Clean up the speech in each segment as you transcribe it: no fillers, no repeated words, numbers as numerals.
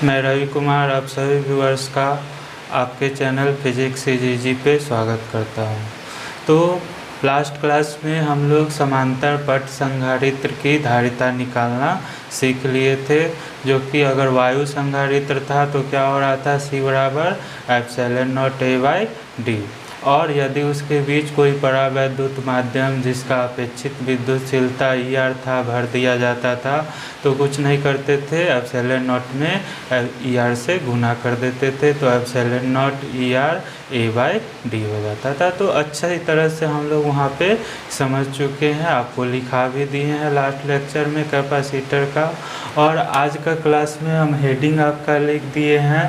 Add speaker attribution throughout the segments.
Speaker 1: मैं रवि कुमार आप सभी व्यूअर्स का आपके चैनल फिजिक्स सीजीजी पे स्वागत करता हूं। तो लास्ट क्लास में हम लोग समांतर पट संधारित्र की धारिता निकालना सीख लिए थे, जो कि अगर वायु संधारित्र था तो क्या हो रहा था, C बराबर एप्सिलॉन नॉट A/d। और यदि उसके बीच कोई परावैद्युत माध्यम जिसका अपेक्षित विद्युतशीलता ER था भर दिया जाता था, तो कुछ नहीं करते थे, एप्सिलॉन नॉट में ER से गुना कर देते थे, तो एप्सिलॉन नॉट ER A/d हो जाता था। तो अच्छी तरह से हम लोग वहाँ पे समझ चुके हैं, आपको लिखा भी दिए हैं लास्ट लेक्चर में कैपेसिटर का। और आज का क्लास में हम हेडिंग आपका लिख दिए हैं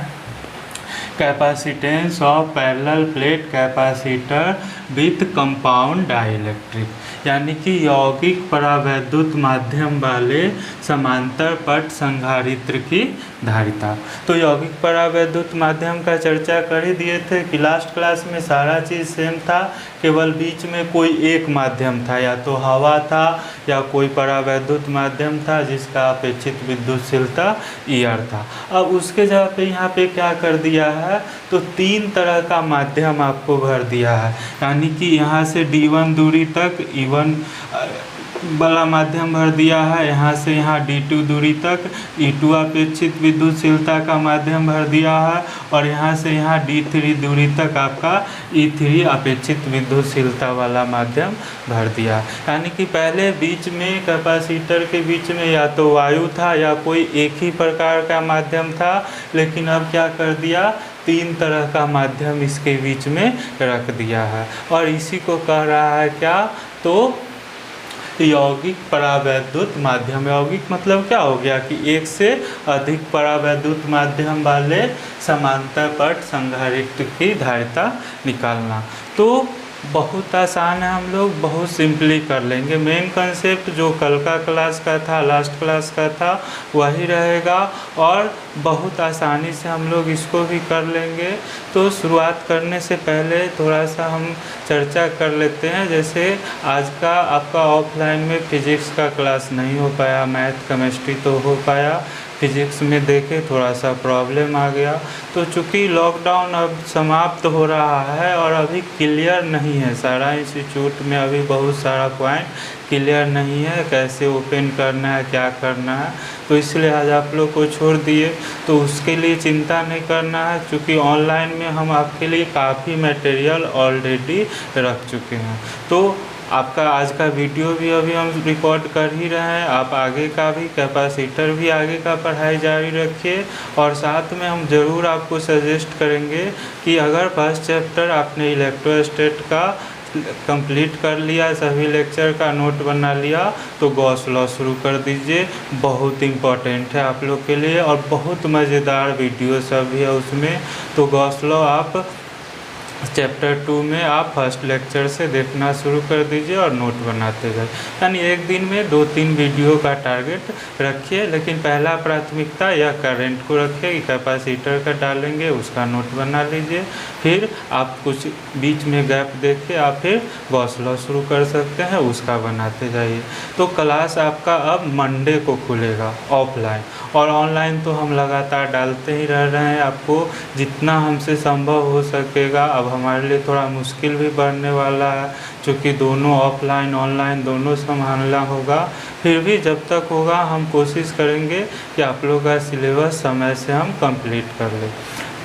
Speaker 1: capacitance of parallel plate capacitor with compound dielectric, यानी कि यौगिक परावैद्युत माध्यम वाले समांतर पट संधारित्र की धारिता। तो यौगिक परावैद्युत माध्यम का चर्चा कर ही दिए थे कि लास्ट क्लास में सारा चीज़ सेम था, केवल बीच में कोई एक माध्यम था, या तो हवा था या कोई परावैद्युत माध्यम था जिसका अपेक्षित विद्युतशीलता ER था। अब उसके जगह पे यहाँ पे क्या कर दिया है, तो तीन तरह का माध्यम आपको भर दिया है, यानी कि यहाँ से D1 दूरी तक E1 वाला माध्यम भर दिया है, यहाँ से यहाँ D2 दूरी तक E2 अपेक्षित विद्युतशीलता का माध्यम भर दिया है, और यहाँ से यहाँ D3 दूरी तक आपका E3 अपेक्षित विद्युतशीलता वाला माध्यम भर दिया। यानी कि पहले बीच में कैपेसिटर के बीच में या तो वायु था या कोई एक ही प्रकार का माध्यम था, लेकिन अब क्या कर दिया, तीन तरह का माध्यम इसके बीच में रख दिया है। और इसी को कह रहा है क्या, तो यौगिक परावैद्युत माध्यम। यौगिक मतलब क्या हो गया कि एक से अधिक परावैद्युत माध्यम वाले समांतर पट संधारित्र की धारिता निकालना। तो बहुत आसान है, हम लोग बहुत सिंपली कर लेंगे। मेन कंसेप्ट जो कल का क्लास का था, लास्ट क्लास का था, वही रहेगा, और बहुत आसानी से हम लोग इसको भी कर लेंगे। तो शुरुआत करने से पहले थोड़ा सा हम चर्चा कर लेते हैं। जैसे आज का आपका ऑफलाइन में फिजिक्स का क्लास नहीं हो पाया, मैथ केमिस्ट्री तो हो पाया, फिजिक्स में देखे थोड़ा सा प्रॉब्लम आ गया। तो चूँकि लॉकडाउन अब समाप्त हो रहा है और अभी क्लियर नहीं है, सारा इंस्टीट्यूट में अभी बहुत सारा पॉइंट क्लियर नहीं है, कैसे ओपन करना है, क्या करना है, तो इसलिए आज आप लोग को छोड़ दिए। तो उसके लिए चिंता नहीं करना है, क्योंकि ऑनलाइन में हम आपके लिए काफ़ी मटेरियल ऑलरेडी रख चुके हैं। तो आपका आज का वीडियो भी अभी हम रिकॉर्ड कर ही रहे हैं, आप आगे का भी कैपेसिटर भी आगे का पढ़ाई जारी रखिए। और साथ में हम ज़रूर आपको सजेस्ट करेंगे कि अगर फर्स्ट चैप्टर आपने इलेक्ट्रोस्टैट का कंप्लीट कर लिया, सभी लेक्चर का नोट बना लिया, तो गॉस लॉ शुरू कर दीजिए, बहुत इम्पॉर्टेंट है आप लोग के लिए, और बहुत मज़ेदार वीडियो सब है उसमें। तो गॉस लॉ आप चैप्टर 2 में आप फर्स्ट लेक्चर से देखना शुरू कर दीजिए और नोट बनाते जाए। यानी एक दिन में 2-3 वीडियो का टारगेट रखिए, लेकिन पहला प्राथमिकता या करंट को रखिए कि कैपेसिटर का डालेंगे, उसका नोट बना लीजिए। फिर आप कुछ बीच में गैप देके आप फिर गॉस लॉ शुरू कर सकते हैं, उसका बनाते जाइए। तो क्लास आपका अब मंडे को खुलेगा ऑफलाइन, और ऑनलाइन तो हम लगातार डालते ही रह रहे हैं, आपको जितना हमसे संभव हो सकेगा। अब हमारे लिए थोड़ा मुश्किल भी बढ़ने वाला है, क्योंकि दोनों ऑफलाइन ऑनलाइन दोनों संभालना होगा। फिर भी जब तक होगा हम कोशिश करेंगे कि आप लोग का सिलेबस समय से हम कंप्लीट कर लें।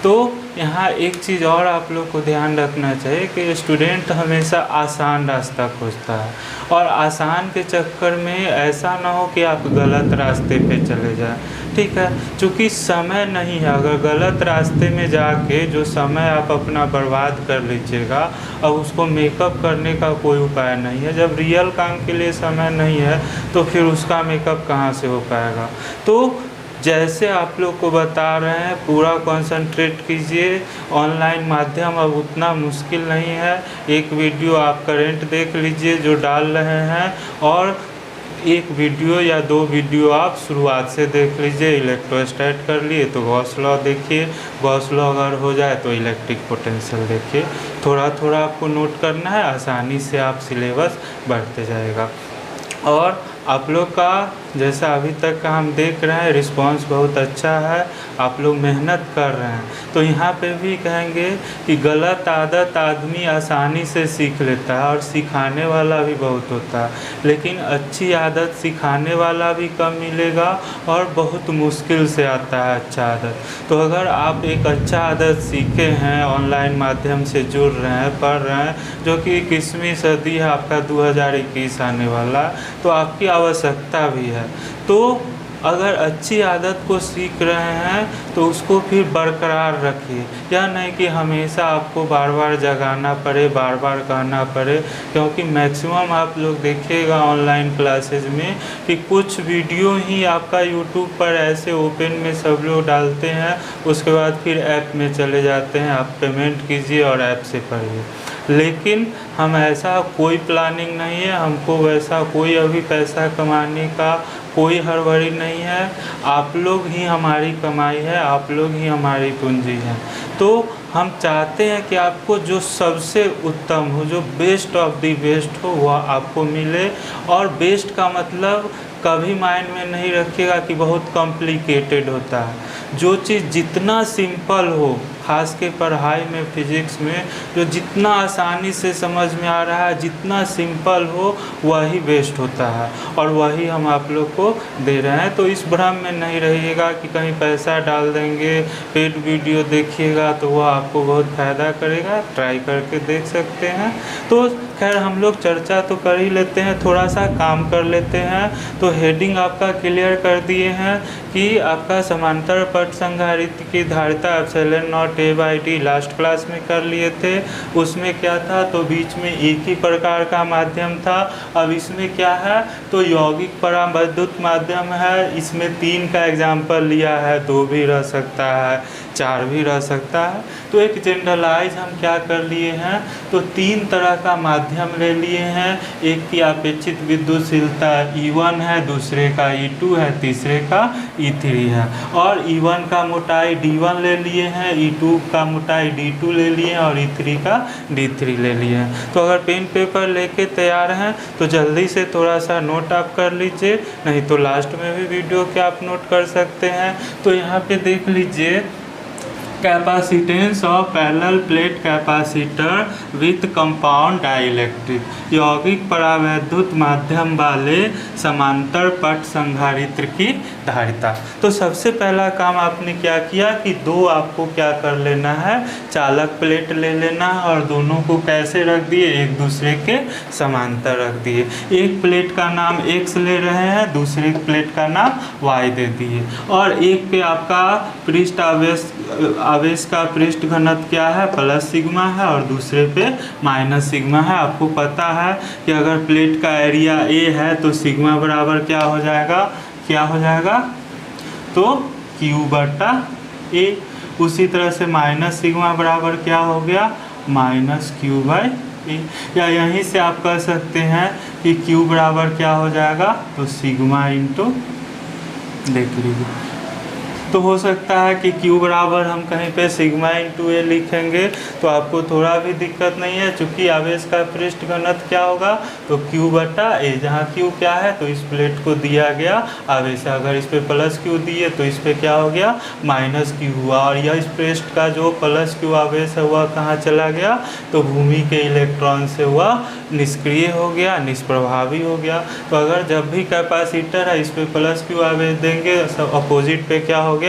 Speaker 1: तो यहाँ एक चीज़ और आप लोग को ध्यान रखना चाहिए कि स्टूडेंट हमेशा आसान रास्ता खोजता है, और आसान के चक्कर में ऐसा ना हो कि आप गलत रास्ते पे चले जाएं, ठीक है। चूँकि समय नहीं है, अगर गलत रास्ते में जाके जो समय आप अपना बर्बाद कर लीजिएगा, अब उसको मेकअप करने का कोई उपाय नहीं है। जब रियल काम के लिए समय नहीं है तो फिर उसका मेकअप कहाँ से हो पाएगा। तो जैसे आप लोग को बता रहे हैं, पूरा कंसंट्रेट कीजिए। ऑनलाइन माध्यम अब उतना मुश्किल नहीं है, एक वीडियो आप करंट देख लीजिए जो डाल रहे हैं, और एक वीडियो या 2 वीडियो आप शुरुआत से देख लीजिए। इलेक्ट्रोस्टैट कर लिए तो गॉस लॉ देखिए, गॉस लॉ अगर हो जाए तो इलेक्ट्रिक पोटेंशियल देखिए। थोड़ा थोड़ा आपको नोट करना है, आसानी से आप सिलेबस बढ़ते जाएगा। और आप लोग का जैसा अभी तक का हम देख रहे हैं रिस्पांस बहुत अच्छा है, आप लोग मेहनत कर रहे हैं। तो यहाँ पे भी कहेंगे कि गलत आदत आदमी आसानी से सीख लेता है और सिखाने वाला भी बहुत होता है, लेकिन अच्छी आदत सिखाने वाला भी कम मिलेगा और बहुत मुश्किल से आता है अच्छा आदत। तो अगर आप एक अच्छा आदत सीखे हैं, ऑनलाइन माध्यम से जुड़ रहे हैं, पढ़ रहे हैं, जो कि 21वीं सदी है, आपका 2021 आने वाला, तो आपकी आवश्यकता भी है। तो अगर अच्छी आदत को सीख रहे हैं तो उसको फिर बरकरार रखिए, या नहीं कि हमेशा आपको बार बार जगाना पड़े, बार बार कहना पड़े। क्योंकि मैक्सिमम आप लोग देखिएगा ऑनलाइन क्लासेज में कि कुछ वीडियो ही आपका यूट्यूब पर ऐसे ओपन में सब लोग डालते हैं, उसके बाद फिर ऐप में चले जाते हैं, आप पेमेंट कीजिए और ऐप से पढ़िए। लेकिन हम ऐसा कोई प्लानिंग नहीं है, हमको वैसा कोई अभी पैसा कमाने का कोई हड़बड़ी नहीं है। आप लोग ही हमारी कमाई है, आप लोग ही हमारी पूंजी है। तो हम चाहते हैं कि आपको जो सबसे उत्तम हो, जो बेस्ट ऑफ द बेस्ट हो, वह आपको मिले। और बेस्ट का मतलब कभी माइंड में नहीं रखिएगा कि बहुत कॉम्प्लिकेटेड होता है। जो चीज़ जितना सिंपल हो, खास के पढ़ाई में, फिजिक्स में, जो जितना आसानी से समझ में आ रहा है, जितना सिंपल हो, वही बेस्ट होता है और वही हम आप लोग को दे रहे हैं। तो इस भ्रम में नहीं रहिएगा कि कहीं पैसा डाल देंगे, पेड वीडियो देखिएगा तो वह आपको बहुत फ़ायदा करेगा। ट्राई करके देख सकते हैं। तो खैर हम लोग चर्चा तो कर ही लेते हैं, थोड़ा सा काम कर लेते हैं। तो हेडिंग आपका क्लियर कर दिए हैं कि आपका समांतर पट संधारित्र की धारिता epsilon not A/D last class में कर लिए थे। उसमें क्या था, तो बीच में एक ही प्रकार का माध्यम था। अब इसमें क्या है, तो यौगिक परावैद्युत माध्यम है। इसमें 3 का एग्जाम्पल लिया है, 2 भी रह सकता है, 4 भी रह सकता है। तो एक जनरलाइज हम क्या कर लिए हैं, तो 3 तरह का माध्यम ले लिए हैं। एक की अपेक्षित विद्युतशीलता E1 है, दूसरे का E2 है, तीसरे का E3 है। और E1 का मोटाई D1 ले लिए हैं, E2 का मोटाई D2 ले लिए हैं और E3 का D3 ले लिए हैं। तो अगर पेन पेपर लेके तैयार हैं तो जल्दी से थोड़ा सा नोट आप कर लीजिए, नहीं तो लास्ट में भी वीडियो के आप नोट कर सकते हैं। तो यहाँ पे देख लीजिए, capacitance of parallel plate capacitor with compound dielectric, यौगिक परावैद्युत माध्यम वाले समांतर पट संधारित्र की धारिता। तो सबसे पहला काम आपने क्या किया कि 2 आपको क्या कर लेना है, चालक प्लेट ले लेना है और दोनों को कैसे रख दिए, एक दूसरे के समांतर रख दिए। एक प्लेट का नाम X ले रहे हैं, दूसरे प्लेट का नाम Y दे दिए। और एक पे आपका पृष्ठ आवेश का पृष्ठ घनत्व क्या है, प्लस सिग्मा है, और दूसरे पे माइनस सिग्मा है। आपको पता है कि अगर प्लेट का एरिया A है तो सिग्मा बराबर क्या हो जाएगा, तो Q/A। उसी तरह से माइनस सिग्मा बराबर क्या हो गया, -Q/A। या यहीं से आप कह सकते हैं कि Q बराबर क्या हो जाएगा, तो सिग्मा इंटू, देख लीजिए। तो हो सकता है कि Q बराबर हम कहीं पे सिग्मा इंटू A लिखेंगे तो आपको थोड़ा भी दिक्कत नहीं है, चूँकि आवेश का पृष्ठ घनत्व क्या होगा, तो Q/A। जहाँ Q क्या है, तो इस प्लेट को दिया गया आवेश, अगर इस पे प्लस Q दिए तो इस पे क्या हो गया, -Q हुआ। और यह इस पृष्ठ का जो +Q आवेश है वह कहाँ चला गया, तो भूमि के इलेक्ट्रॉन से वह निष्क्रिय हो गया, निष्प्रभावी हो गया। तो अगर जब भी कैपेसिटर है इस पे +Q आवेश देंगे, अपोजिट पे क्या हो गया,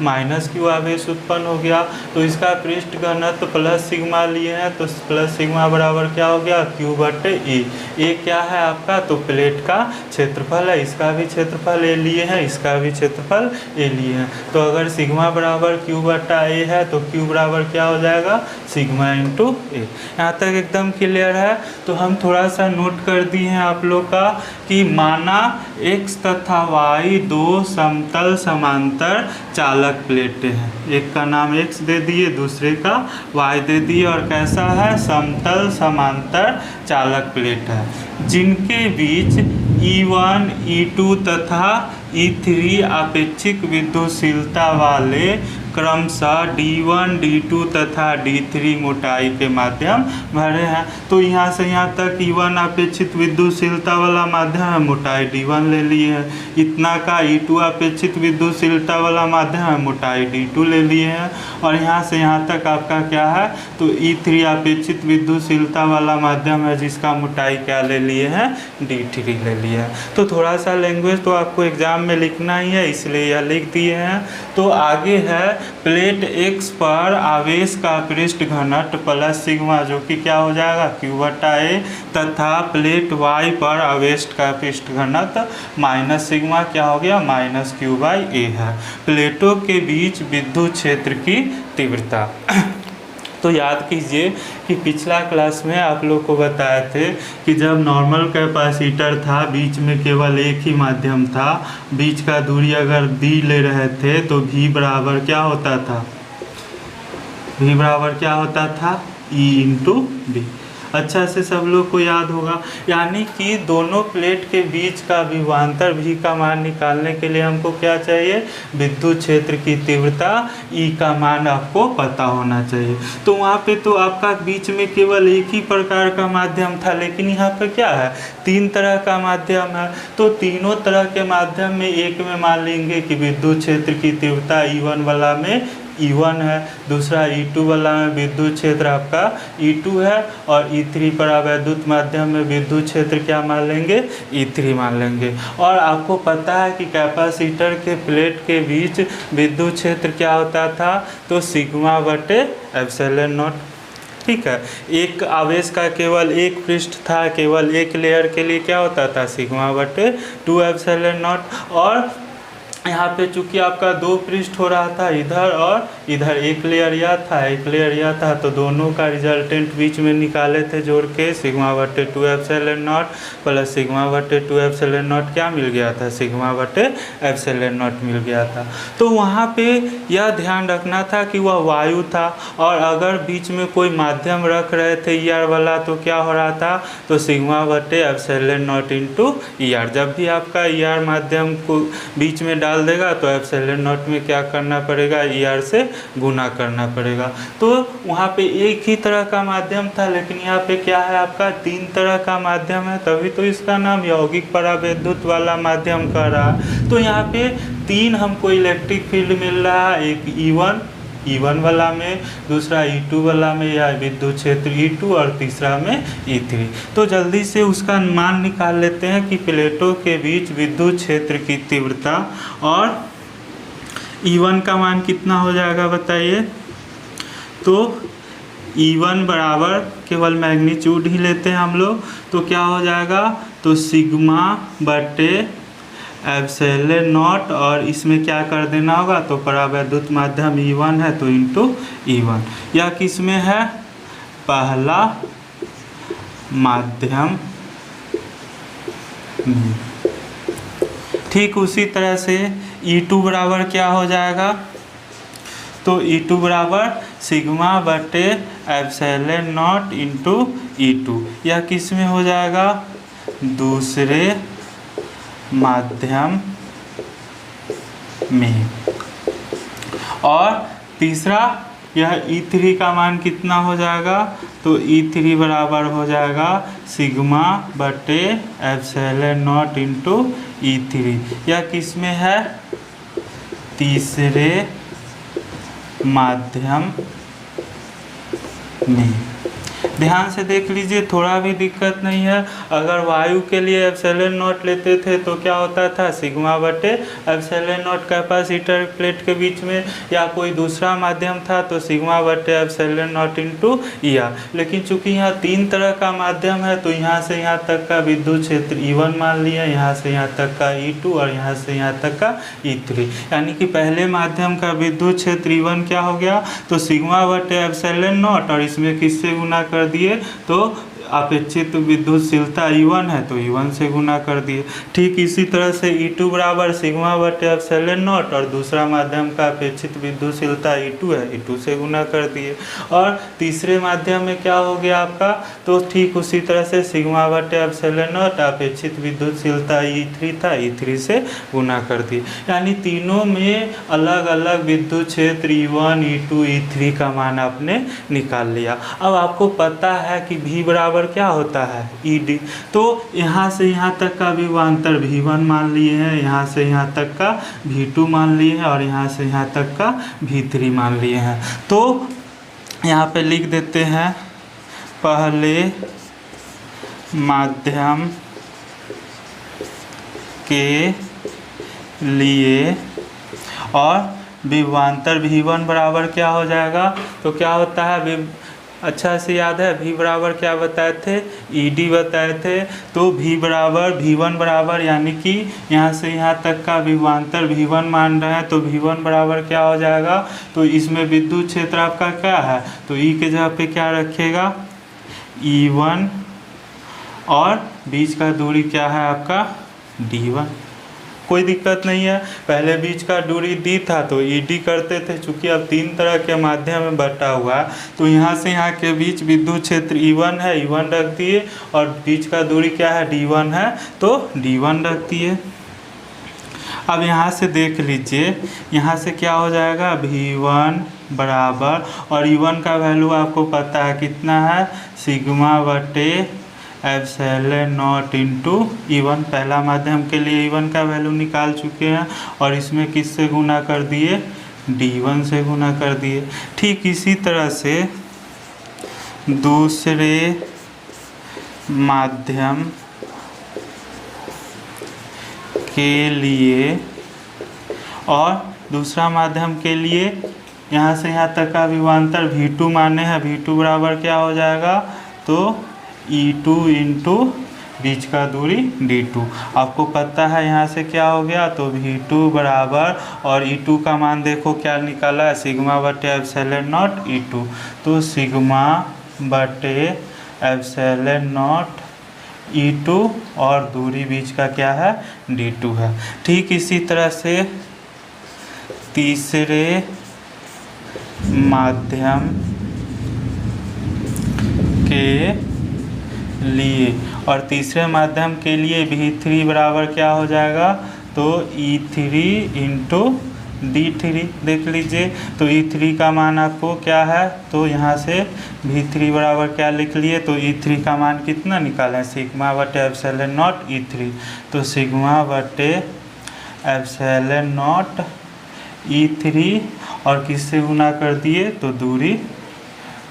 Speaker 1: -Q आवेश उत्पन्न हो गया। तो इसका पृष्ठ घनत्व प्लस सिग्मा लिए हैं, तो प्लस सिग्मा बराबर क्या हो गया, Q/A। A क्या है आपका, तो प्लेट का क्षेत्रफल है, इसका भी क्षेत्रफल A लिए हैं, इसका भी क्षेत्रफल A लिए हैं। तो अगर सिग्मा बराबर Q/A है तो Q बराबर क्या हो जाएगा, सिग्मा इंटू A। यहाँ तक एकदम क्लियर है। तो हम थोड़ा सा नोट कर दिए हैं आप लोग का कि माना X तथा Y 2 समतल समांतर चालक प्लेटें हैं। एक का नाम X दे दिए, दूसरे का Y दे दिए, और कैसा है, समतल समांतर चालक प्लेट है, जिनके बीच E1, E2 तथा E3 अपेक्षिक विद्युतशीलता वाले क्रमशः D1, D2 तथा D3 मोटाई के माध्यम भरे हैं। तो यहाँ से यहाँ तक E1 अपेक्षित विद्युतशीलता वाला माध्यम है, मोटाई D1 ले लिए है। इतना का E2 अपेक्षित विद्युतशीलता वाला माध्यम है, मोटाई D2 ले लिए हैं। और यहाँ से यहाँ तक आपका क्या है, तो E3 अपेक्षित विद्युतशीलता वाला माध्यम है, जिसका मोटाई क्या ले लिए हैं, D3 ले लिए हैं। तो थोड़ा सा लैंग्वेज तो आपको एग्जाम में लिखना ही है, इसलिए यह लिख दिए हैं। तो आगे है प्लेट X पर आवेश का पृष्ठ घनत्व प्लस सिग्मा, जो कि क्या हो जाएगा, Q/A, तथा प्लेट Y पर आवेश का पृष्ठ घनत्व माइनस सिग्मा क्या हो गया, -Q/A है। प्लेटों के बीच विद्युत क्षेत्र की तीव्रता। तो याद कीजिए कि पिछला क्लास में आप लोग को बताए थे कि जब नॉर्मल कैपेसिटर था, बीच में केवल एक ही माध्यम था, बीच का दूरी अगर दी ले रहे थे तो V बराबर क्या होता था, V बराबर क्या होता था, E/B। अच्छा से सब लोग को याद होगा। यानी कि दोनों प्लेट के बीच का विभवांतर V का मान निकालने के लिए हमको क्या चाहिए, विद्युत क्षेत्र की तीव्रता E का मान आपको पता होना चाहिए। तो वहाँ पे तो आपका बीच में केवल एक ही प्रकार का माध्यम था, लेकिन यहाँ पे क्या है, 3 तरह का माध्यम है। तो तीनों तरह के माध्यम में एक में मान लेंगे कि विद्युत क्षेत्र की तीव्रता E1 वाला में E1 है, दूसरा E2 वाला में विद्युत क्षेत्र आपका E2 है, और E3 पर अवैद्युत माध्यम में विद्युत क्षेत्र क्या मान लेंगे, E3 मान लेंगे। और आपको पता है कि कैपेसिटर के प्लेट के बीच विद्युत क्षेत्र क्या होता था, तो σ/ε0। ठीक है, एक आवेश का केवल एक पृष्ठ था, केवल एक लेयर के लिए क्या होता था, σ/2ε0। और यहाँ पे चूंकि आपका 2 पृष्ठ हो रहा था, इधर और इधर, एक लेयर यह था, एक लेयर यह था, तो दोनों का रिजल्टेंट बीच में निकाले थे जोड़ के, σ/2ε0 प्लस σ/2ε0 क्या मिल गया था, σ/ε0 मिल गया था। तो वहाँ पे यह ध्यान रखना था कि वह वायु था, और अगर बीच में कोई माध्यम रख रहे थे ER वाला, तो क्या हो रहा था, तो σ/ε0 ER। जब भी आपका ER माध्यम को बीच में डाल देगा तो ε0 में क्या करना पड़ेगा, ER से गुना करना पड़ेगा। तो वहाँ पे एक ही तरह का माध्यम था, लेकिन यहाँ पे क्या है, आपका 3 तरह का माध्यम है, तभी तो इसका नाम यौगिक परावैद्युत वाला माध्यम कह रहा है। तो यहाँ पे 3 हमको इलेक्ट्रिक फील्ड मिल रहा है, एक E1 वाला में, दूसरा E2 वाला में या विद्युत क्षेत्र E2, और तीसरा में E3। तो जल्दी से उसका मान निकाल लेते हैं कि प्लेटों के बीच विद्युत क्षेत्र की तीव्रता। और E1 का मान कितना हो जाएगा बताइए, तो E1 बराबर केवल मैग्नीट्यूड ही लेते हैं हम लोग, तो क्या हो जाएगा, तो σ/ε0, और इसमें क्या कर देना होगा, तो परावैद्युत माध्यम E1 है तो इंटू E1। यह किस में है, पहला माध्यम में। ठीक उसी तरह से E2 बराबर क्या हो जाएगा, तो E2 बराबर σ/ε0 इंटू E2। यह किस में हो जाएगा, दूसरे माध्यम में। और तीसरा यह E3 का मान कितना हो जाएगा, तो E3 बराबर हो जाएगा σ/ε0 इंटू E3। यह किस में है, तीसरे माध्यम में। ध्यान से देख लीजिए, थोड़ा भी दिक्कत नहीं है। अगर वायु के लिए ε0 लेते थे तो क्या होता था, σ/ε0 कैपेसिटर प्लेट के बीच में, या कोई दूसरा माध्यम था तो σ/ε0 इंटू ER। लेकिन चूंकि यहाँ 3 तरह का माध्यम है, तो यहाँ से यहाँ तक का विद्युत क्षेत्र E1 मान लिया, यहाँ से यहाँ तक का E2, और यहाँ से यहाँ तक का E3। यानी कि पहले माध्यम का विद्युत क्षेत्र E1 क्या हो गया, तो σ/ε0, और इसमें किससे गुना कर दिए, तो अपेक्षित विद्युतशीलता E1 है तो E1 से गुना कर दिए। ठीक इसी तरह से E2 बराबर सिग्मा बटे एप्सिलॉन नॉट और दूसरा माध्यम का अपेक्षित विद्युतशीलता E2 है, E2 से गुना कर दिए। और तीसरे माध्यम में क्या हो गया आपका, तो ठीक उसी तरह से सिग्मा बटे एप्सिलॉन नॉट अपेक्षित विद्युतशीलता E3 था, E3 से गुना कर दिए। यानी तीनों में अलग अलग विद्युत क्षेत्र E1, E2, E3 का मान आपने निकाल लिया। अब आपको पता है कि V बराबर क्या होता है, ED। तो यहाँ से यहाँ तक का विभवांतर V1 मान लिए हैं, यहाँ से यहाँ तक का V2 मान लिए हैं और यहाँ से यहाँ तक का V3 मान लिए हैं। तो यहाँ पे लिख देते हैं पहले माध्यम के लिए और विभवांतर V1 बराबर क्या हो जाएगा, तो क्या होता है, अच्छा से याद है V बराबर क्या बताए थे, ED बताए थे। तो V1 बराबर यानी कि यहाँ से यहाँ तक का विभवांतर V1 मान रहे हैं, तो V1 बराबर क्या हो जाएगा, तो इसमें विद्युत क्षेत्र आपका क्या है, तो E के जगह पे क्या रखिएगा E1 और बीच का दूरी क्या है आपका D1। कोई दिक्कत नहीं है, पहले बीच का दूरी D था तो ED करते थे, चूँकि अब तीन तरह के माध्यम में बटा हुआ है तो यहाँ से यहाँ के बीच विद्युत क्षेत्र E1 है, E1 रख दिए और बीच का दूरी क्या है D1 है तो D1 रख दिए। अब यहाँ से देख लीजिए, यहाँ से क्या हो जाएगा V1 बराबर, और E1 का वैल्यू आपको पता है कितना है, सिग्मा बटे एप्सिलॉन नॉट इंटू E1। पहला माध्यम के लिए E1 का वैल्यू निकाल चुके हैं और इसमें किससे गुना कर दिए, D1 से गुना कर दिए। ठीक इसी तरह से दूसरे माध्यम के लिए, और दूसरा माध्यम के लिए यहाँ से यहाँ तक का विभवांतर V2 माने हैं, V2 बराबर क्या हो जाएगा, तो E2 इंटू बीच का दूरी D2। आपको पता है यहाँ से क्या हो गया, तो V2 बराबर, और E2 का मान देखो क्या निकाला है, सिग्मा बटे एप्सिलॉन नॉट E2। तो सिग्मा बटे एप्सिलॉन नॉट E2 और दूरी बीच का क्या है D2 है। ठीक इसी तरह से तीसरे माध्यम के लिए, और तीसरे माध्यम के लिए V3 बराबर क्या हो जाएगा, तो E3 इंटू D3 देख लीजिए। तो E3 का मान आपको क्या है, तो यहाँ से V3 बराबर क्या लिख लिए, तो E3 का मान कितना निकालें, सिग्मा बटे एप्सिलॉन नॉट E3। तो सिग्मा बटे एप्सिलॉन नॉट E3 और किससे गुना कर दिए, तो दूरी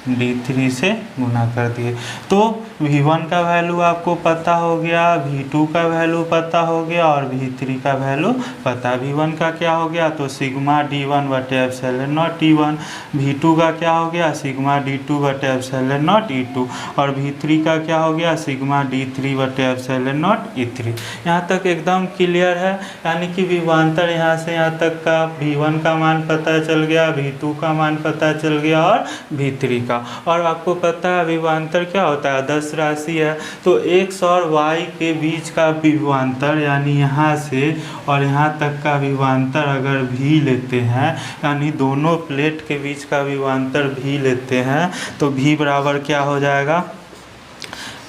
Speaker 1: D3 से गुना कर दिए। तो V1 का वैल्यू आपको पता हो गया, V2 का वैल्यू पता हो गया और V3 का वैल्यू पता। V1 का क्या हो गया, तो सिग्मा D1 बटे एप्सिलॉन नॉट E1। V2 का क्या हो गया, सिग्मा D2 बटे एप्सिलॉन नॉट E2। और V3 का क्या हो गया, सिग्मा D3 बटे एप्सिलॉन नॉट E3। यहाँ तक एकदम क्लियर है, यानी कि विभवांतर यहाँ से यहाँ तक का V1 का मान पता चल गया, V2 का मान पता चल गया और V3 का। और आपको पता है विभवांतर क्या होता है, आदर्श राशि है। तो x और y के बीच का विभवांतर, यानी यहाँ से और यहाँ तक का विभवांतर अगर v लेते हैं, यानी दोनों प्लेट के बीच का विभवांतर v लेते हैं, तो v बराबर क्या हो जाएगा,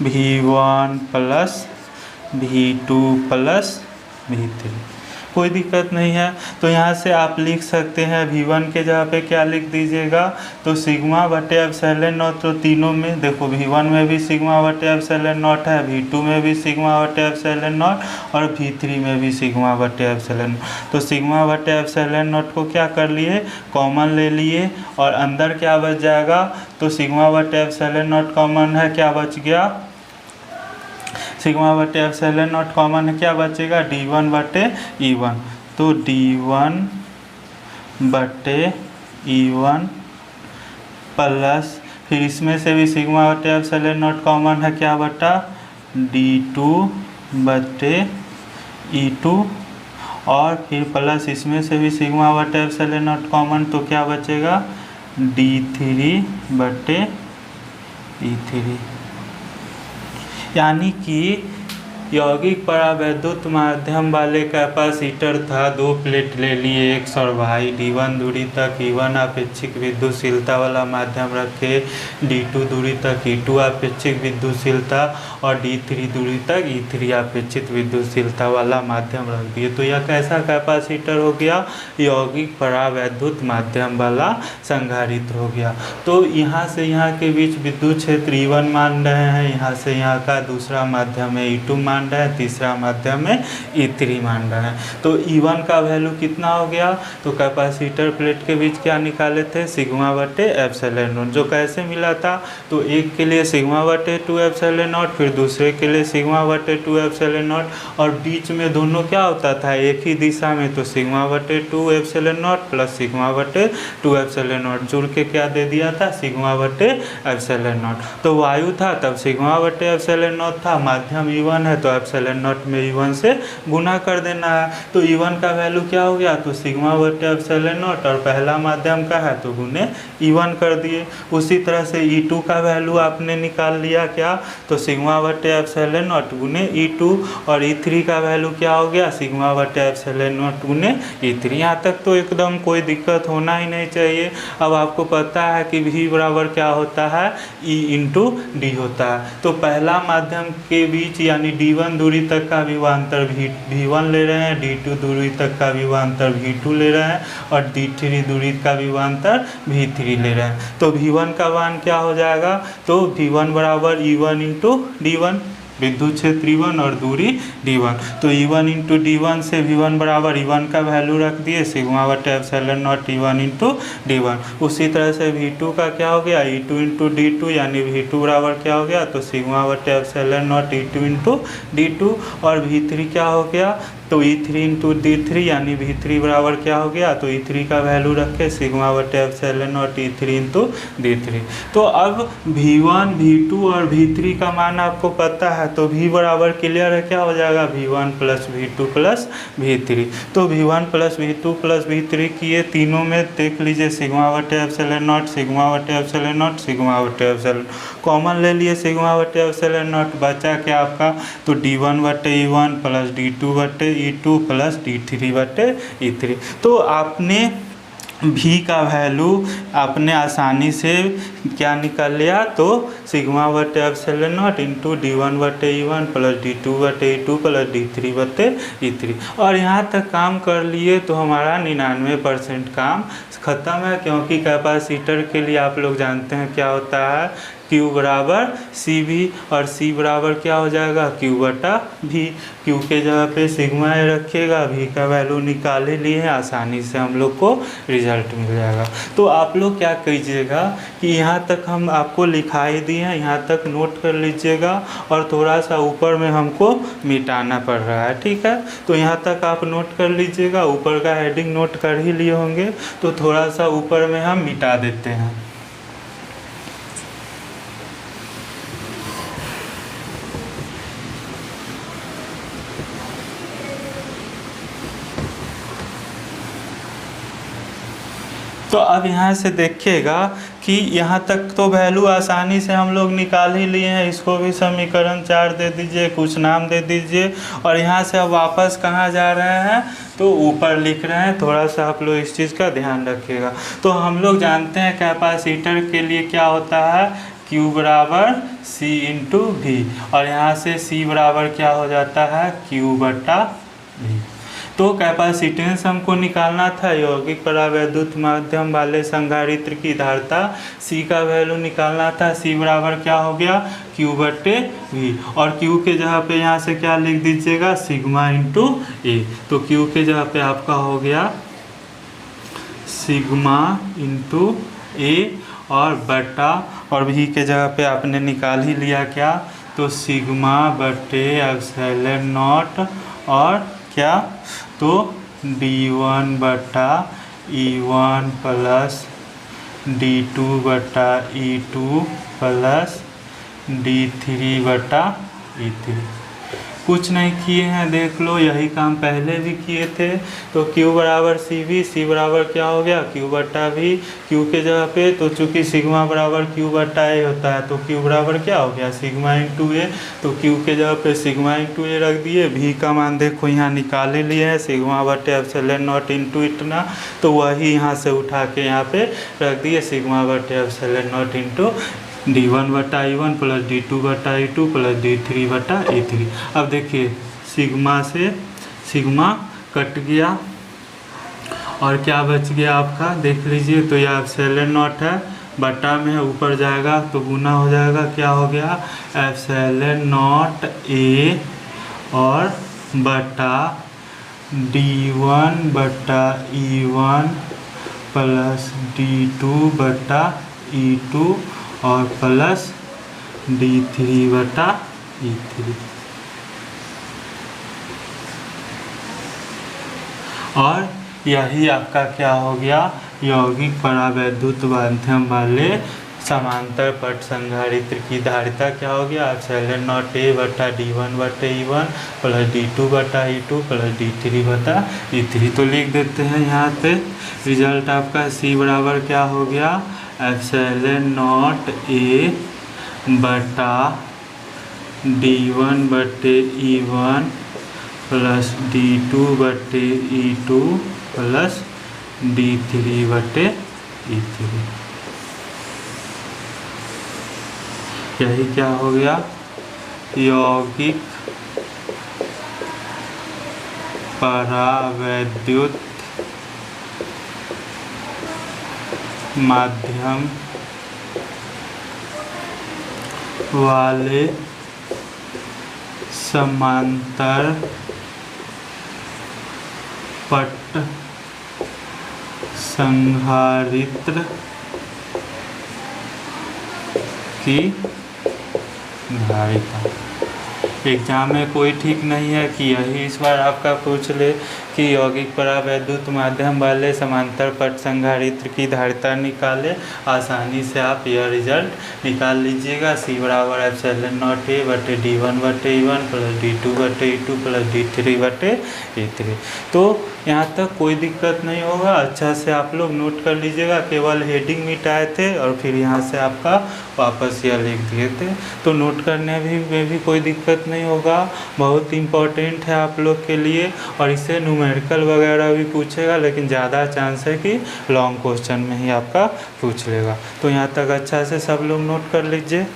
Speaker 1: V1 plus V2 plus V3। कोई दिक्कत नहीं है। तो यहाँ से आप लिख सकते हैं V1 के जगह पे क्या लिख दीजिएगा, तो सिग्मा बटे एप्सिलॉन नॉट। तो तीनों में देखो V1 में भी सिग्मा बटे एप्सिलॉन नॉट है, V2 में भी सिग्मा बटे एप्सिलॉन नॉट और V3 में भी सिग्मा बटे एप्सिलॉन। तो सिग्मा बटे एप्सिलॉन नॉट को क्या कर लिए, कॉमन ले लिए और अंदर क्या बच जाएगा, तो सिग्मा बटे एप्सिलॉन नॉट कॉमन है, क्या बच गया, सिग्मा बटे एप्सिलॉन नॉट कॉमन है, क्या बचेगा, D1 बटे E1। तो D1 बटे E1 प्लस, फिर इसमें से भी सिग्मा बटे एप्सिलॉन नॉट कॉमन है, क्या बटा, D2 बटे E2 और फिर प्लस इसमें से भी सिग्मा बटे एप्सिलॉन नॉट कॉमन, तो क्या बचेगा, D3 बटे E3। यानी कि यौगिक परावैद्युत माध्यम वाले कैपेसिटर था, दो प्लेट ले लिए X और Y, D1 दूरी तक E1 अपेक्षिक विद्युतशीलता वाला माध्यम रखे, D2 दूरी तक E2 अपेक्षिक विद्युतशीलता और D3 दूरी तक E3 अपेक्षित विद्युतशीलता वाला माध्यम रख दिए। तो यह कैसा कैपेसिटर हो गया? यौगिक परावैद्युत माध्यम वाला संधारित्र हो गया। तो यहाँ से यहाँ के बीच विद्युत क्षेत्र E1 मान रहे हैं, यहाँ से यहाँ का दूसरा माध्यम है E2 मान रहे हैं, तीसरा माध्यम में E3 मान रहे हैं। तो E1 का वैल्यू कितना हो गया? तो कैपेसिटर प्लेट के बीच क्या निकाले थे? सिग्मा बटे एप्सिलॉन नॉट। जो कैसे मिला था? तो एक के लिए सिग्मा बटे 2 एप्सिलॉन नॉट, फिर दूसरे के लिए सिग्मा बटे 2 एप्सिलॉन नॉट, और बीच में दोनों क्या होता था? एक ही दिशा में, तो सिग्मा बटे 2 एप्सिलॉन नॉट प्लस सिग्मा बटे 2 एप्सिलॉन नॉट जुड़ के क्या दे दिया था? सिग्मा बटे एप्सिलॉन नॉट। तो वायु था तब सिग्मा बटे एप्सिलॉन नॉट था, माध्यम E1 है तो एप्सिलॉन नॉट में E1 से गुना कर देना है। तो E1 का वैल्यू क्या हो गया? तो सिग्मा बटे एप्सिलॉन नॉट, और पहला माध्यम का है तो गुने E1 कर दिए। उसी तरह से E2 का वैल्यू आपने निकाल लिया क्या? तो सिग्मा बटे एप्सिलॉन नॉट गुने E2, और E3 का वैल्यू क्या हो गया? सिग्मा बटे एप्सिलॉन नॉट गुने E3। यहाँ तक तो एकदम कोई दिक्कत होना ही नहीं चाहिए। अब आपको पता है कि V बराबर क्या होता है? E इंटू डी होता है। तो पहला माध्यम के बीच यानी D1 दूरी तक का विभवांतर V1 ले रहे हैं, D2 दूरी तक का विभवांतर V2 ले रहे हैं, और D3 दूरी का विभवांतर V3 ले रहे हैं। तो V1 का मान क्या हो जाएगा? तो V1 बराबर E1 इंटू D1, विद्युत क्षेत्र E1 और दूरी D1। तो E1 इंटू D1 से V1 बराबर E1 का वैल्यू रख दिए सिग्मा बटे epsilon not E1 into D1। उसी तरह से V2 का क्या हो गया? E2 इंटू D2, यानी V2 बराबर क्या हो गया? तो सिग्मा बटे epsilon not E2 into D2, और V3 क्या हो गया? तो E3 इंटू D3, यानी V3 बराबर क्या हो गया? तो E3 का वैल्यू रखे सिग्मा बटे epsilon not E3 into D3। तो अब V1, V2 और V3 का मान आपको पता है, तो V बराबर क्लियर है, क्या हो जाएगा? V1 plus V2 plus V3। तो V1 plus V2 plus V3 किए, तीनों में देख लीजिए सिग्मा बटे एप्सिलॉन नॉट, सिग्मा बटे एप्सिलॉन नॉट, सिग्मा बटे एप्सिलॉन, कॉमन ले लिए सिग्मा बटे एप्सिलॉन नॉट, बचा क्या आपका? तो D1 बटे E1 प्लस D2 बटे E2 प्लस D3 बटे E3। तो आपने V का वैल्यू आपने आसानी से क्या निकाल लिया? तो सिग्मा बटे एप्सिलॉन नॉट इंटू D1 बटे E1 प्लस D2 बटे E2 प्लस D3 बटे E3। और यहाँ तक काम कर लिए तो हमारा 99% काम ख़त्म है, क्योंकि कैपेसिटर के लिए आप लोग जानते हैं क्या होता है? Q बराबर CV, और C बराबर क्या हो जाएगा? Q बटा V। Q के जगह पे सिग्मा रखिएगा, V का वैल्यू निकाल ही लिए हैं, आसानी से हम लोग को रिजल्ट मिल जाएगा। तो आप लोग क्या कीजिएगा कि यहाँ तक हम आपको लिखाई दिए हैं, यहाँ तक नोट कर लीजिएगा, और थोड़ा सा ऊपर में हमको मिटाना पड़ रहा है, ठीक है? तो यहाँ तक आप नोट कर लीजिएगा, ऊपर का हेडिंग नोट कर ही लिए होंगे, तो थोड़ा सा ऊपर में हम मिटा देते हैं। तो अब यहाँ से देखिएगा कि यहाँ तक तो वैल्यू आसानी से हम लोग निकाल ही लिए हैं। इसको भी समीकरण 4 दे दीजिए, कुछ नाम दे दीजिए, और यहाँ से अब वापस कहाँ जा रहे हैं? तो ऊपर लिख रहे हैं। थोड़ा सा आप लोग इस चीज़ का ध्यान रखिएगा। तो हम लोग जानते हैं कैपेसिटर के लिए क्या होता है? Q बराबर C इंटू V, और यहाँ से C बराबर क्या हो जाता है? Q बटा V। तो कैपेसिटेंस हमको निकालना था, यौगिक परावैद्युत माध्यम वाले संधारित्र की धारिता C का वैल्यू निकालना था। C बराबर क्या हो गया? Q बटे V, और Q के जगह पे यहाँ से क्या लिख दीजिएगा? Sigma into A। तो Q के जगह पे आपका हो गया सिग्मा इंटू A, और बटा, और V के जगह पे आपने निकाल ही लिया क्या? तो सिग्मा बटे एप्सिलॉन नॉट, और क्या? तो D1 बटा E1 प्लस D2 बटा E2 प्लस D3 बटा E3। कुछ नहीं किए हैं, देख लो यही काम पहले भी किए थे। तो Q बराबर सी वी, सी बराबर क्या हो गया Q बट्टा वी, Q के जगह पे तो चूंकि सिग्मा बराबर Q बट्टा ए होता है तो Q बराबर क्या हो गया सिग्मा इंटू ए, तो Q के जगह पे सिग्मा इंटू ए रख दिए। V का मान देखो यहाँ निकाले लिए हैं सिग्मा बट्टे एप्सिलॉन नॉट इंटू इतना, तो वही यहाँ से उठा के यहाँ पे रख दिए सिग्मा बट्टे एप्सिलॉन नॉट इंटू d1 बटा i1 प्लस d2 बटा i2 प्लस d3 बटा e3। अब देखिए सिग्मा से सिग्मा कट गया और क्या बच गया आपका, देख लीजिए। तो यह एप्सिलॉन नॉट है, बटा में है, ऊपर जाएगा तो गुना हो जाएगा, क्या हो गया एप्सिलॉन नॉट ए और बटा d1 बटा e1 प्लस d2 बटा e2 और प्लस d3 बटा e3। और यही आपका क्या हो गया यौगिक परावैद्युत माध्यम वाले समांतर पट संधारित्र की धारिता क्या हो गया एप्सिलॉन नॉट ए बटा d1 बटा e1 प्लस d2 बटा e2 प्लस d3 बटा e3। तो लिख देते हैं यहाँ पे रिजल्ट आपका C बराबर क्या हो गया एप्सिलॉन नॉट ए बटा d1 बटे e1 प्लस d2 बटे e2 प्लस d3 बटे e3। यही क्या हो गया यौगिक परावैद्युत माध्यम वाले समांतर पट संधारित्र की धारिता। एग्जाम में कोई ठीक नहीं है कि यही इस बार आपका पूछ ले कि यौगिक परावैद्युत माध्यम वाले समांतर पट संधारित्र की धारिता निकाले। आसानी से आप यह रिजल्ट निकाल लीजिएगा। C बराबर एप्सिलॉन नॉट ए बटे d1 बटे e1 प्लस d2 बटे e2 प्लस d3 बटे e3। तो यहाँ तक कोई दिक्कत नहीं होगा, अच्छा से आप लोग नोट कर लीजिएगा। केवल हेडिंग मिटाए थे और फिर यहाँ से आपका वापस यह लिख दिए थे, तो नोट करने में भी कोई दिक्कत नहीं होगा। बहुत इम्पोर्टेंट है आप लोग के लिए और इससे न्यूमेरिकल वगैरह भी पूछेगा, लेकिन ज़्यादा चांस है कि लॉन्ग क्वेश्चन में ही आपका पूछ लेगा। तो यहाँ तक अच्छा से सब लोग नोट कर लीजिए।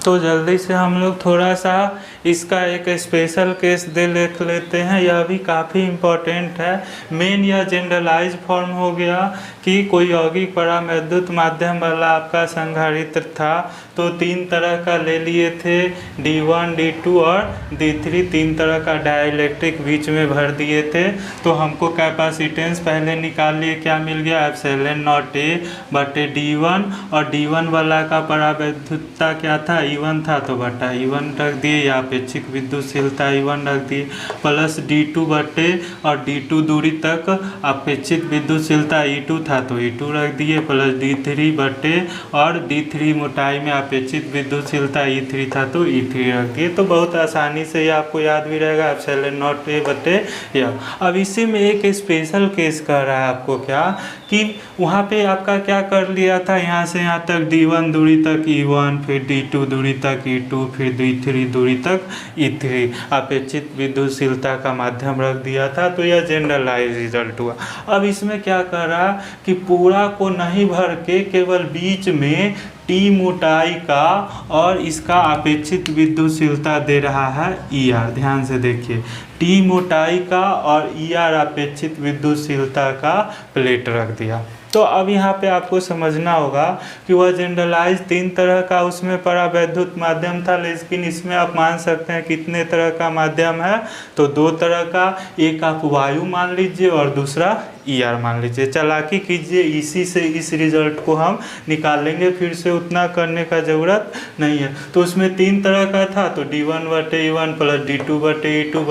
Speaker 1: तो जल्दी से हम लोग थोड़ा सा इसका एक स्पेशल केस दे लिख लेते हैं, यह भी काफ़ी इम्पोर्टेंट है। मेन यह जनरलाइज फॉर्म हो गया कि कोई यौगिक परावैद्युत माध्यम वाला आपका संधारित्र था, तो तीन तरह का ले लिए थे D1, D2 और D3, तीन तरह का डाइलेक्ट्रिक बीच में भर दिए थे। तो हमको कैपेसिटेंस पहले निकाल लिए, क्या मिल गया एप्सिलॉन नॉट ए बटे D1 और D1 वाला का परावैद्युतता क्या था E1 था, तो बटा E1 रख दिए, या अपेक्षिक विद्युतशीलता E1 रख दी, प्लस D2 बटे और D2 दूरी तक अपेक्षित विद्युतशीलता E2 था तो E2 रख दिए, प्लस D3 बटे और D3 मोटाई में अपेक्षित विद्युतशीलता E3 था तो E3 रख दिए। तो बहुत आसानी से ये आपको याद भी रहेगा एप्सिलॉन नॉट ए बटे यह। अब इसी में एक स्पेशल केस कह रहा है आपको क्या कि वहाँ पे आपका क्या कर लिया था, यहाँ से यहाँ तक D1 दूरी तक E1, फिर D2 दूरी तक E2, फिर D3 दूरी तक E3 अपेक्षित विद्युतशीलता का माध्यम रख दिया था। तो यह जनरलाइज रिजल्ट हुआ। अब इसमें क्या कर रहा कि पूरा को नहीं भर के केवल बीच में T मोटाई का और इसका अपेक्षित विद्युतशीलता दे रहा है ER। ध्यान से देखिए, T मोटाई का और ER अपेक्षित विद्युतशीलता का प्लेट रख दिया। तो अब यहाँ पे आपको समझना होगा कि वह जनरलाइज तीन तरह का उसमें परावैद्युत माध्यम था, लेकिन इसमें आप मान सकते हैं कितने तरह का माध्यम है, तो दो तरह का, एक आप वायु मान लीजिए और दूसरा ई आर मान लीजिए। चालाकी कीजिए, इसी से इस रिजल्ट को हम निकाल लेंगे, फिर से उतना करने का ज़रूरत नहीं है। तो उसमें 3 तरह का था, तो D1/E1 plus D2/E2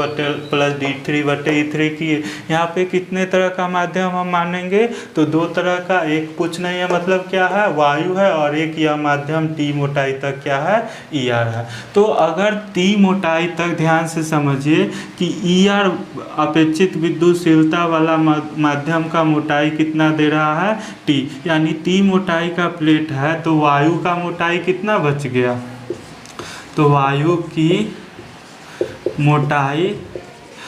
Speaker 1: plus D3/E3 किए। यहाँ पे कितने तरह का माध्यम हम मानेंगे, तो 2 तरह का, एक कुछ नहीं है मतलब क्या है, वायु है, और एक यह माध्यम T मोटाई तक क्या है, ई आर है। तो अगर T मोटाई तक, ध्यान से समझिए कि ई आर अपेक्षित विद्युतशीलता वाला माध्यम का मोटाई कितना दे रहा है, T, यानी T मोटाई का प्लेट है, तो वायु का मोटाई कितना बच गया, तो वायु की मोटाई,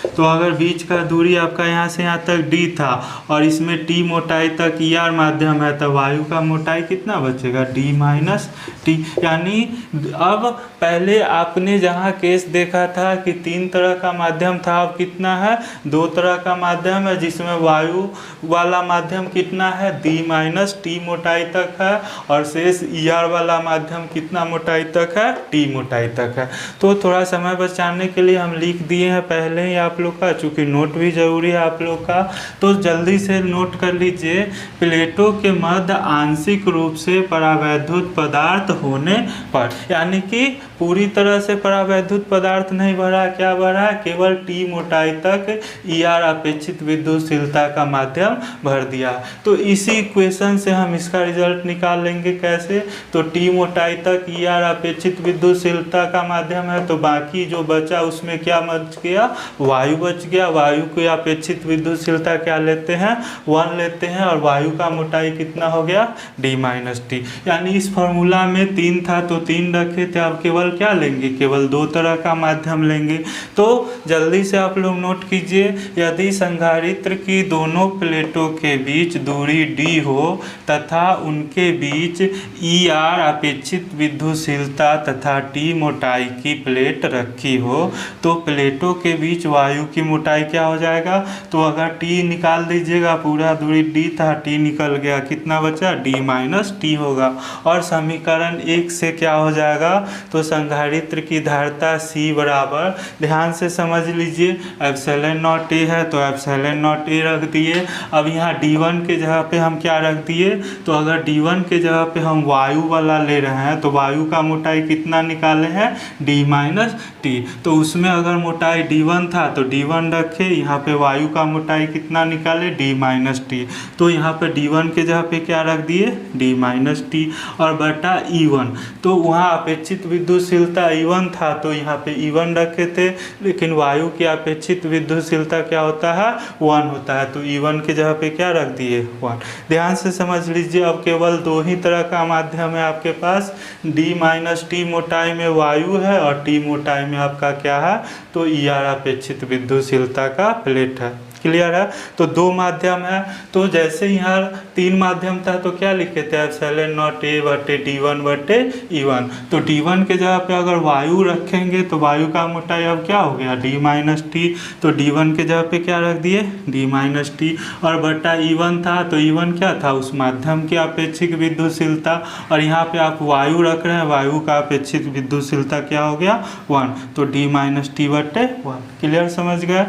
Speaker 1: तो अगर बीच का दूरी आपका यहाँ से यहाँ तक d था और इसमें T मोटाई तक ई आर माध्यम है, तो वायु का मोटाई कितना बचेगा, D माइनस T। यानी अब पहले आपने जहाँ केस देखा था कि 3 तरह का माध्यम था, अब कितना है, 2 तरह का माध्यम है, जिसमें वायु वाला माध्यम कितना है, D माइनस T मोटाई तक है, और शेष ई आर वाला माध्यम कितना मोटाई तक है, T मोटाई तक है। तो थोड़ा समय बचाने के लिए हम लिख दिए हैं पहले ही आप लोग का, चूँकि नोट भी ज़रूरी है आप लोग का, तो जल्दी से नोट कर लीजिए। प्लेटों के मध्य आंशिक रूप से परावैद्युत पदार्थ होने पर, यानी कि पूरी तरह से परावैद्युत पदार्थ नहीं भरा, क्या भरा, केवल T मोटाई तक ई आर अपेक्षित विद्युतशीलता का माध्यम भर दिया। तो इसी इक्वेशन से हम इसका रिजल्ट निकाल लेंगे, कैसे, तो T मोटाई तक ई आर अपेक्षित विद्युतशीलता का माध्यम है, तो बाकी जो बचा उसमें क्या बच गया, वायु बच गया। वायु की अपेक्षित विद्युतशीलता क्या लेते हैं, 1 लेते हैं, और वायु का मोटाई कितना हो गया, D माइनस T। यानी इस फॉर्मूला में 3 था तो 3 रखे थे, अब केवल क्या लेंगे, केवल 2 तरह का माध्यम लेंगे। तो जल्दी से आप लोग नोट कीजिए, यदि संधारित्र की दोनों प्लेटों के बीच दूरी D हो तथा उनके बीच ई आर अपेक्षित विद्युतशीलता तथा T मोटाई की प्लेट रखी हो, तो प्लेटों के बीच वायु की मोटाई क्या हो जाएगा, तो अगर T निकाल दीजिएगा, पूरा दूरी D था, T निकल गया, कितना बचा, D माइनस T होगा। और समीकरण 1 से क्या हो जाएगा, तो संधारित्र की धारिता C बराबर, ध्यान से समझ लीजिए, एप्सिलॉन नॉट A है तो एप्सिलॉन नॉट A रख दिए। अब यहाँ D1 के जगह पे हम क्या रख दिए, तो अगर D1 के जगह पे हम वायु वाला ले रहे हैं, तो वायु का मोटाई कितना निकाले हैं, D माइनस T। तो उसमें अगर मोटाई D1 था तो D1 रखे, यहाँ पे वायु का मोटाई कितना निकाले, D माइनस T। तो यहाँ पे D1 के जगह पे क्या रख दिए, D माइनस T, और बटा E1, तो वहाँ अपेक्षित विद्युतशीलता E1 था तो यहाँ पे E1 रखे थे, लेकिन वायु की अपेक्षित विद्युतशीलता क्या होता है, 1 होता है, तो E1 के जगह पे क्या रख दिए, 1। ध्यान से समझ लीजिए, अब केवल 2 ही तरह का माध्यम है आपके पास, D माइनस T मोटाई में वायु है और T मोटाई में आपका क्या है, तो ई आर अपेक्षित विद्युतशीलता का प्लेट है। क्लियर है, तो 2 माध्यम है। तो जैसे यहाँ 3 माध्यम था तो क्या लिखे थे, एप्सिलॉन नॉट A बटे D1 बटे E1। तो D1 के जगह पे अगर वायु रखेंगे तो वायु का मोटाई अब क्या हो गया, D माइनस T। तो D1 के जगह पे क्या रख दिए, D माइनस T, और बटा E1 था तो E1 क्या था, उस माध्यम की अपेक्षित विद्युतशीलता, और यहाँ पे आप वायु रख रहे हैं, वायु का अपेक्षित विद्युतशीलता क्या हो गया, 1, तो D माइनस T बटे 1। क्लियर, समझ गए।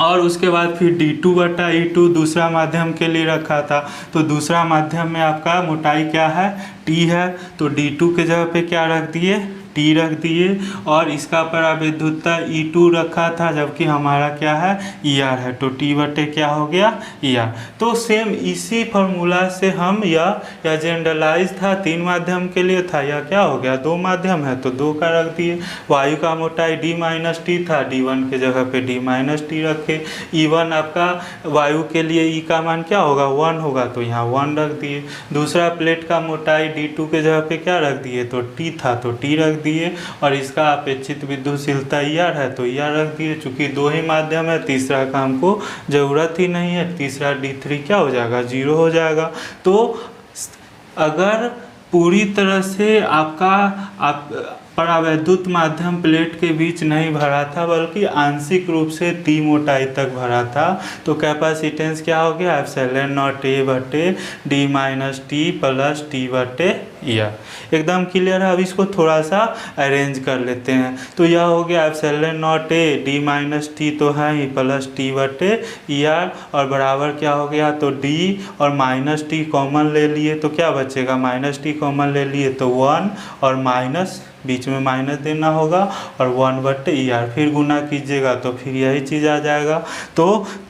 Speaker 1: और उसके बाद फिर D2 बटा E2 दूसरा माध्यम के लिए रखा था, तो दूसरा माध्यम में आपका मोटाई क्या है, T है, तो D2 के जगह पे क्या रख दिए, T रख दिए, और इसका परावैद्युतता E2 रखा था, जबकि हमारा क्या है, ER है, तो T बटे क्या हो गया, ER। तो सेम इसी फार्मूला से हम यह जनरलाइज था, 3 माध्यम के लिए था, यह क्या हो गया, 2 माध्यम है तो 2 का रख दिए। वायु का मोटाई D माइनस T था, D1 के जगह पे D माइनस T रखे। E1 आपका वायु के लिए E का मान क्या होगा, 1 होगा, तो यहाँ 1 रख दिए। दूसरा प्लेट का मोटाई D2 के जगह पे क्या रख दिए, तो T था तो T रख दिए, और इसका अपेक्षित विद्युतशीलता ER है तो ER रख दिए। चूंकि 2 ही माध्यम है, तीसरा का हमको जरूरत ही नहीं है, तीसरा D3 क्या हो जाएगा, 0 हो जाएगा। तो अगर पूरी तरह से आपका परावैद्युत माध्यम प्लेट के बीच नहीं भरा था बल्कि आंशिक रूप से टी मोटाई तक भरा था। तो कैपेसिटेंस क्या हो गया, एप्सिलॉन नॉट ए बटे D minus T plus T बटे ईआर। एकदम क्लियर है। अब इसको थोड़ा सा अरेंज कर लेते हैं। तो यह हो गया epsilon not A D minus T तो है ही प्लस टी बटे ईआर और बराबर क्या हो गया, तो डी और माइनस टी कॉमन ले लिए तो क्या बचेगा, माइनस टी कॉमन ले लिए तो 1 और माइनस बीच में माइनस देना होगा और 1 बटे ईआर, फिर गुना कीजिएगा तो फिर यही चीज़ आ जाएगा। तो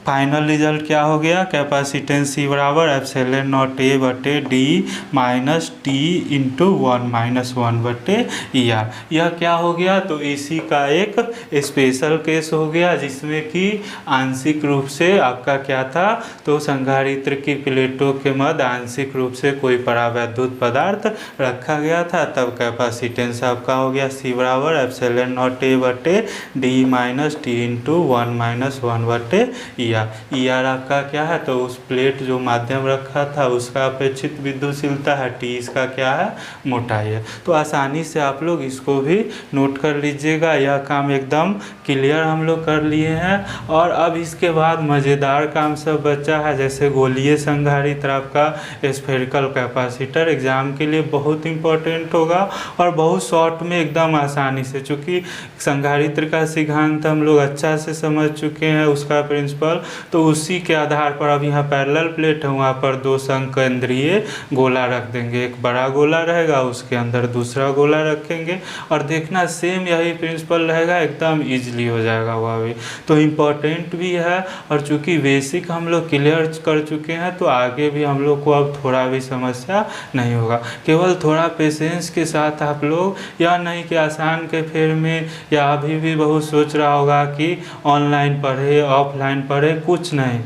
Speaker 1: फाइनल रिजल्ट क्या हो गया, कैपेसिटेंस सी बराबर एप्सिलॉन नॉट ए बटे D minus T into 1 minus 1 बटे ईआर। यह क्या हो गया, तो इसी का एक स्पेशल केस हो गया जिसमें कि आंशिक रूप से आपका क्या था, तो संधारित्र की प्लेटों के मध्य आंशिक रूप से कोई परावैद्युत पदार्थ रखा गया था। तब कैपेसिटेंस आपका हो गया सी बराबर एप्सिलॉन नॉट ए बटे D minus T into 1 minus 1 बटे ईआर। ईआर आपका क्या है, तो उस प्लेट जो माध्यम रखा था उसका अपेक्षित विद्युतशीलता है, टी इसका क्या है, मोटाई है। तो आसानी से आप लोग इसको भी नोट कर लीजिएगा। यह काम एकदम क्लियर हम लोग कर लिए हैं। और अब इसके बाद मज़ेदार काम सब बचा है, जैसे गोलीय संधारित्र आपका स्फेरिकल कैपेसिटर एग्जाम के लिए बहुत इंपॉर्टेंट होगा और बहुत शॉर्ट में एकदम आसानी से, चूँकि संधारित्र का सिद्धांत हम लोग अच्छा से समझ चुके हैं उसका प्रिंसिपल, तो उसी के आधार पर अब यहाँ पैरेलल प्लेट है, वहाँ पर 2 संकेंद्रीय गोला रख देंगे। एक बड़ा गोला रहेगा, उसके अंदर दूसरा गोला रखेंगे और देखना सेम यही प्रिंसिपल रहेगा, एकदम इजीली हो जाएगा वह भी। तो इम्पोर्टेंट भी है और चूँकि बेसिक हम लोग क्लियर कर चुके हैं तो आगे भी हम लोग को अब थोड़ा भी समस्या नहीं होगा। केवल थोड़ा पेशेंस के साथ आप लोग, या नहीं कि आसान के फेर में, या अभी भी बहुत सोच रहा होगा कि ऑनलाइन पढ़े ऑफलाइन पढ़े, कुछ नहीं,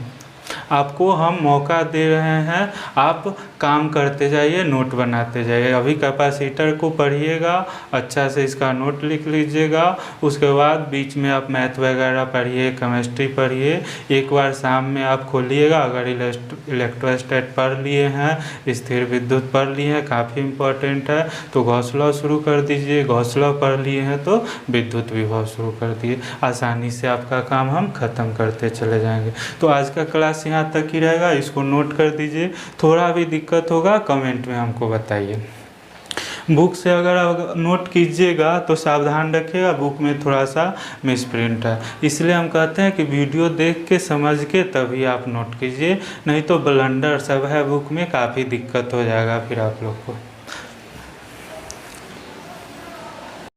Speaker 1: आपको हम मौका दे रहे हैं, आप काम करते जाइए, नोट बनाते जाइए। अभी कैपेसिटर को पढ़िएगा, अच्छा से इसका नोट लिख लीजिएगा, उसके बाद बीच में आप मैथ वगैरह पढ़िए, केमिस्ट्री पढ़िए। एक बार शाम में आप खोलिएगा, अगर इलेक्ट्रोस्टैट पढ़ लिए हैं, स्थिर विद्युत पढ़ लिए हैं, काफ़ी इम्पोर्टेंट है, तो गॉस लॉ शुरू कर दीजिए। गॉस लॉ पढ़ लिए हैं तो विद्युत विभव शुरू कर दिए। आसानी से आपका काम हम ख़त्म करते चले जाएंगे। तो आज का क्लास यहाँ तक ही रहेगा, इसको नोट कर दीजिए। थोड़ा भी दिक्कत होगा कमेंट में हमको बताइए। बुक से अगर नोट कीजिएगा तो सावधान रखिएगा, बुक में थोड़ा सा मिसप्रिंट है, इसलिए हम कहते हैं कि वीडियो देख के समझ के तभी आप नोट कीजिए, नहीं तो ब्लंडर सब है बुक में, काफ़ी दिक्कत हो जाएगा फिर आप लोग को।